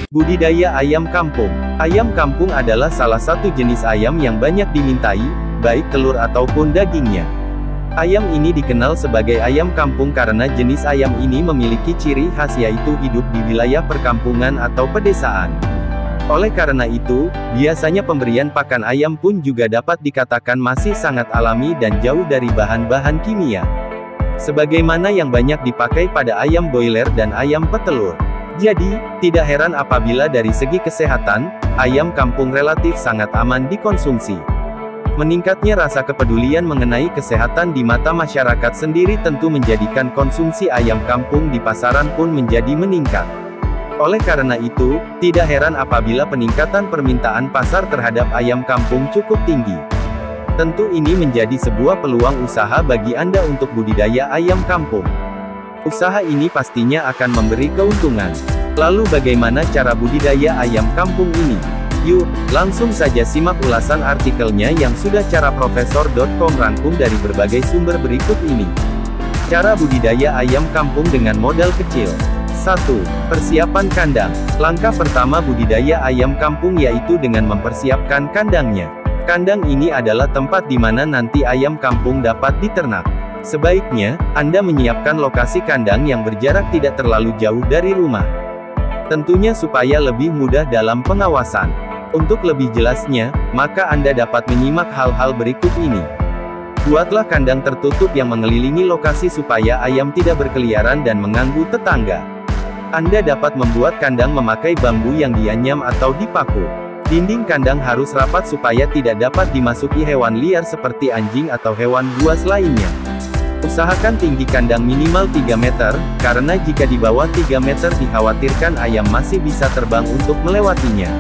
Budidaya ayam kampung. Ayam kampung adalah salah satu jenis ayam yang banyak dimintai, baik telur ataupun dagingnya. Ayam ini dikenal sebagai ayam kampung karena jenis ayam ini memiliki ciri khas yaitu hidup di wilayah perkampungan atau pedesaan. Oleh karena itu, biasanya pemberian pakan ayam pun juga dapat dikatakan masih sangat alami dan jauh dari bahan-bahan kimia. Sebagaimana yang banyak dipakai pada ayam broiler dan ayam petelur. Jadi, tidak heran apabila dari segi kesehatan, ayam kampung relatif sangat aman dikonsumsi. Meningkatnya rasa kepedulian mengenai kesehatan di mata masyarakat sendiri tentu menjadikan konsumsi ayam kampung di pasaran pun menjadi meningkat. Oleh karena itu, tidak heran apabila peningkatan permintaan pasar terhadap ayam kampung cukup tinggi. Tentu ini menjadi sebuah peluang usaha bagi Anda untuk budidaya ayam kampung. Usaha ini pastinya akan memberi keuntungan. Lalu bagaimana cara budidaya ayam kampung ini? Yuk, langsung saja simak ulasan artikelnya yang sudah caraprofesor.com rangkum dari berbagai sumber berikut ini. Cara budidaya ayam kampung dengan modal kecil. 1. Persiapan kandang. Langkah pertama budidaya ayam kampung yaitu dengan mempersiapkan kandangnya. Kandang ini adalah tempat di mana nanti ayam kampung dapat diternak. Sebaiknya, Anda menyiapkan lokasi kandang yang berjarak tidak terlalu jauh dari rumah. Tentunya supaya lebih mudah dalam pengawasan. Untuk lebih jelasnya, maka Anda dapat menyimak hal-hal berikut ini. Buatlah kandang tertutup yang mengelilingi lokasi supaya ayam tidak berkeliaran dan mengganggu tetangga. Anda dapat membuat kandang memakai bambu yang dianyam atau dipaku. Dinding kandang harus rapat supaya tidak dapat dimasuki hewan liar seperti anjing atau hewan buas lainnya. Usahakan tinggi kandang minimal 3 meter, karena jika di bawah 3 meter dikhawatirkan ayam masih bisa terbang untuk melewatinya.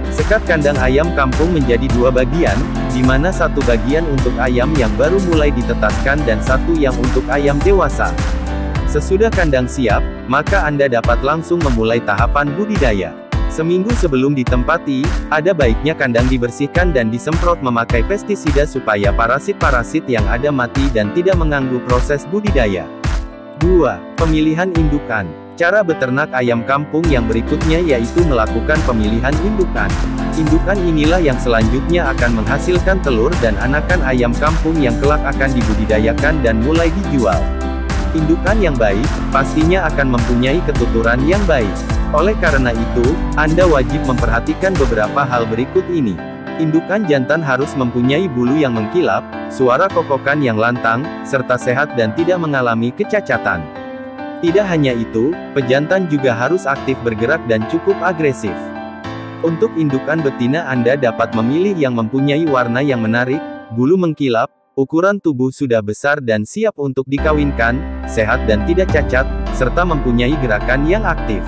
Sekat kandang ayam kampung menjadi 2 bagian, di mana satu bagian untuk ayam yang baru mulai ditetaskan dan satu yang untuk ayam dewasa. Sesudah kandang siap, maka Anda dapat langsung memulai tahapan budidaya. Seminggu sebelum ditempati, ada baiknya kandang dibersihkan dan disemprot memakai pestisida supaya parasit-parasit yang ada mati dan tidak mengganggu proses budidaya. 2. Pemilihan indukan. Cara beternak ayam kampung yang berikutnya yaitu melakukan pemilihan indukan. Indukan inilah yang selanjutnya akan menghasilkan telur dan anakan ayam kampung yang kelak akan dibudidayakan dan mulai dijual. Indukan yang baik, pastinya akan mempunyai ketuturan yang baik. Oleh karena itu, Anda wajib memperhatikan beberapa hal berikut ini. Indukan jantan harus mempunyai bulu yang mengkilap, suara kokokan yang lantang, serta sehat dan tidak mengalami kecacatan. Tidak hanya itu, pejantan juga harus aktif bergerak dan cukup agresif. Untuk indukan betina Anda dapat memilih yang mempunyai warna yang menarik, bulu mengkilap, ukuran tubuh sudah besar dan siap untuk dikawinkan, sehat dan tidak cacat, serta mempunyai gerakan yang aktif.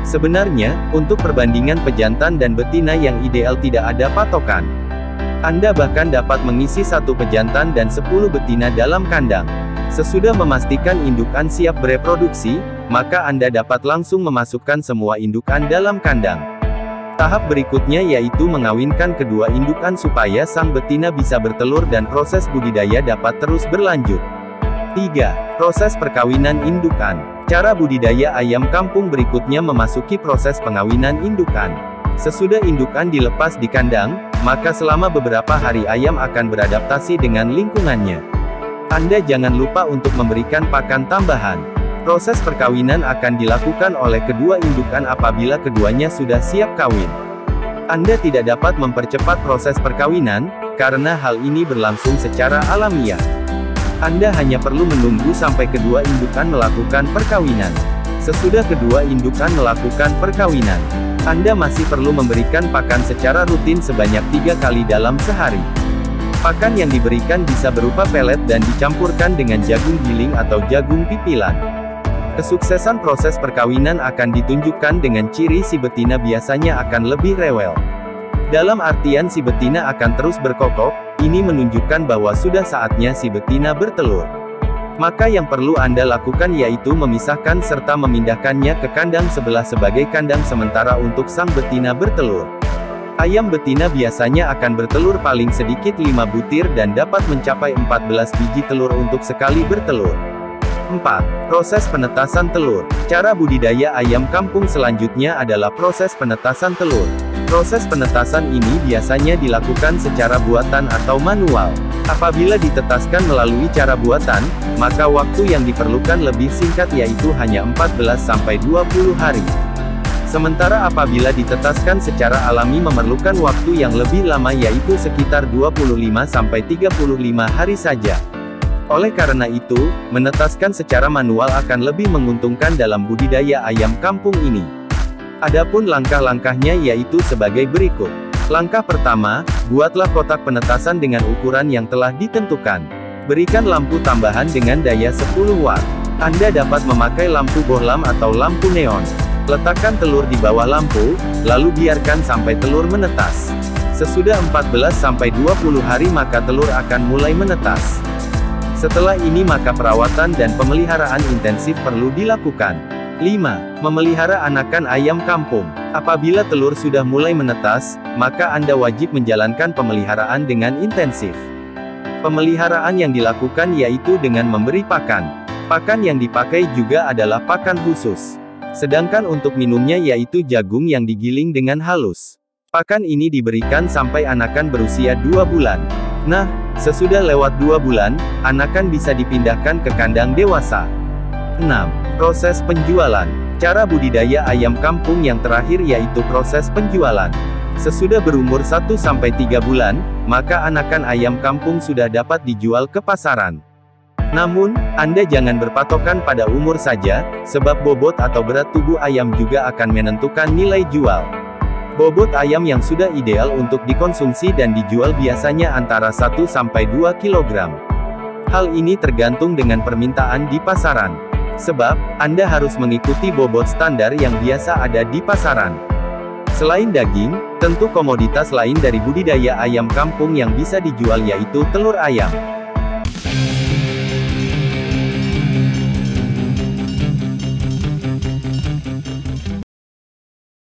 Sebenarnya, untuk perbandingan pejantan dan betina yang ideal tidak ada patokan. Anda bahkan dapat mengisi 1 pejantan dan 10 betina dalam kandang. Sesudah memastikan indukan siap bereproduksi, maka Anda dapat langsung memasukkan semua indukan dalam kandang. Tahap berikutnya yaitu mengawinkan kedua indukan supaya sang betina bisa bertelur dan proses budidaya dapat terus berlanjut. 3. Proses perkawinan indukan. Cara budidaya ayam kampung berikutnya memasuki proses pengawinan indukan. Sesudah indukan dilepas di kandang, maka selama beberapa hari ayam akan beradaptasi dengan lingkungannya. Anda jangan lupa untuk memberikan pakan tambahan. Proses perkawinan akan dilakukan oleh kedua indukan apabila keduanya sudah siap kawin. Anda tidak dapat mempercepat proses perkawinan, karena hal ini berlangsung secara alamiah. Anda hanya perlu menunggu sampai kedua indukan melakukan perkawinan. Sesudah kedua indukan melakukan perkawinan, Anda masih perlu memberikan pakan secara rutin sebanyak 3 kali dalam sehari. Pakan yang diberikan bisa berupa pelet dan dicampurkan dengan jagung giling atau jagung pipilan. Kesuksesan proses perkawinan akan ditunjukkan dengan ciri si betina biasanya akan lebih rewel. Dalam artian si betina akan terus berkokok, ini menunjukkan bahwa sudah saatnya si betina bertelur. Maka yang perlu Anda lakukan yaitu memisahkan serta memindahkannya ke kandang sebelah sebagai kandang sementara untuk sang betina bertelur. Ayam betina biasanya akan bertelur paling sedikit 5 butir dan dapat mencapai 14 biji telur untuk sekali bertelur. 4. Proses penetasan telur. Cara budidaya ayam kampung selanjutnya adalah proses penetasan telur. Proses penetasan ini biasanya dilakukan secara buatan atau manual. Apabila ditetaskan melalui cara buatan, maka waktu yang diperlukan lebih singkat yaitu hanya 14-20 hari. Sementara apabila ditetaskan secara alami memerlukan waktu yang lebih lama yaitu sekitar 25-35 hari saja. Oleh karena itu, menetaskan secara manual akan lebih menguntungkan dalam budidaya ayam kampung ini. Adapun langkah-langkahnya yaitu sebagai berikut. Langkah pertama, buatlah kotak penetasan dengan ukuran yang telah ditentukan. Berikan lampu tambahan dengan daya 10 watt. Anda dapat memakai lampu bohlam atau lampu neon. Letakkan telur di bawah lampu, lalu biarkan sampai telur menetas. Sesudah 14-20 hari maka telur akan mulai menetas. Setelah ini maka perawatan dan pemeliharaan intensif perlu dilakukan. 5. Memelihara anakan ayam kampung. Apabila telur sudah mulai menetas, maka Anda wajib menjalankan pemeliharaan dengan intensif. Pemeliharaan yang dilakukan yaitu dengan memberi pakan. Pakan yang dipakai juga adalah pakan khusus. Sedangkan untuk minumnya yaitu jagung yang digiling dengan halus. Pakan ini diberikan sampai anakan berusia 2 bulan. Nah, sesudah lewat 2 bulan, anakan bisa dipindahkan ke kandang dewasa. 6. Proses penjualan. Cara budidaya ayam kampung yang terakhir yaitu proses penjualan. Sesudah berumur 1-3 bulan, maka anakan ayam kampung sudah dapat dijual ke pasaran. Namun, Anda jangan berpatokan pada umur saja, sebab bobot atau berat tubuh ayam juga akan menentukan nilai jual. Bobot ayam yang sudah ideal untuk dikonsumsi dan dijual biasanya antara 1-2 kg. Hal ini tergantung dengan permintaan di pasaran. Sebab, Anda harus mengikuti bobot standar yang biasa ada di pasaran. Selain daging, tentu komoditas lain dari budidaya ayam kampung yang bisa dijual yaitu telur ayam.